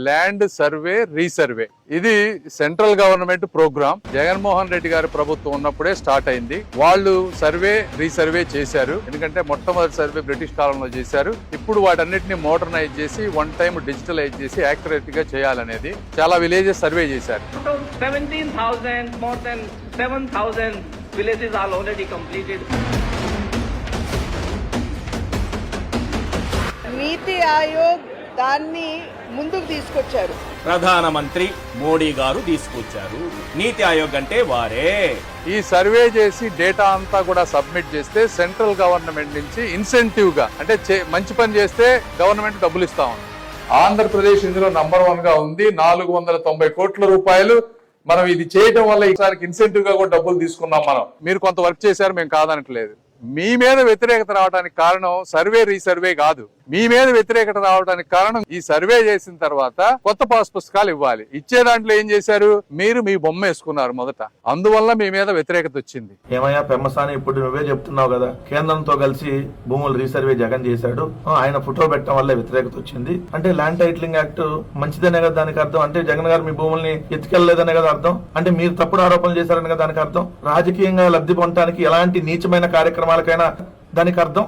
Land survey resurvey. ఇది central government programme. Jaganmohan Reddy గారి ప్రభుత్వం ఉన్నప్పుడే స్టార్ట్ అయింది. వాళ్ళు సర్వే రీసర్వే చేశారు. ఎందుకంటే మొట్టమొదటి సర్వే బ్రిటిష్ కాలంలో చేశారు. ఇప్పుడు వాటన్నిటిని మోడర్నైజ్ చేసి వన్ టైం డిజిటలైజ్ చేసి యాక్యురేట్ గా చేయాలనేది చాలా విలేజెస్ సర్వే చేశారు. 17,000 more than 7,000 villages are already completed. నీతి ఆయోగ్ దాన్ని ముందుకు తీసుకొచ్చారు. ప్రధానమంత్రి మోడీ గారు తీసుకొచ్చారు. నీతి ఆయోగ్ అంటే వారే. ఈ సర్వే చేసి డేటా అంతా కూడా సబ్మిట్ చేస్తే సెంట్రల్ గవర్నమెంట్ నుంచి ఇన్సెంటివ్ గా అంటే మంచి పని చేస్తే గవర్నమెంట్ డబ్బులు ఇస్తా ఉంది. ఆంధ్రప్రదేశ్ ఇందులో నంబర్ 1 గా ఉంది. 490 కోట్ల రూపాయలు మనం ఇది చేయడం వల్ల ఈసారికి ఇన్సెంటివ్ గా కూడా డబ్బులు తీసుకున్నాం మనం. మీరు కొంత వర్క్ చేశారు, మేము కాదనట్లేదు. మీ మీద వ్యతిరేకత రావడానికి కారణం సర్వే రీసర్వే కాదు. మీ మీద వ్యతిరేకత రావడానికి కారణం ఈ సర్వే చేసిన తర్వాత కొత్త పాస్ పుస్తకాలు ఇవ్వాలి. ఇచ్చే దాంట్లో ఏం చేశారు, మీరు మీ బొమ్మ వేసుకున్నారు మొదట. అందువల్ల మీ మీద వ్యతిరేకత వచ్చింది. ఏమయ్యా పెమ్మసాని, ఇప్పుడు నువ్వే చెప్తున్నావు కదా కేంద్రంతో కలిసి భూములు రీసర్వే జగన్ చేశాడు, ఆయన ఫోటో పెట్టడం వల్ల వ్యతిరేకత వచ్చింది అంటే ల్యాండ్ టైటిలింగ్ యాక్ట్ మంచిదనే కదా దానికి అర్థం. అంటే జగన్ గారు మీ భూముల్ని ఎత్తుకెళ్లలేదనే కదా అర్థం. అంటే మీరు తప్పుడు ఆరోపణలు చేశారని కదా దానికి అర్థం. రాజకీయంగా లబ్ధి పొందడానికి ఎలాంటి నీచమైన కార్యక్రమాలకైనా దానికి అర్థం.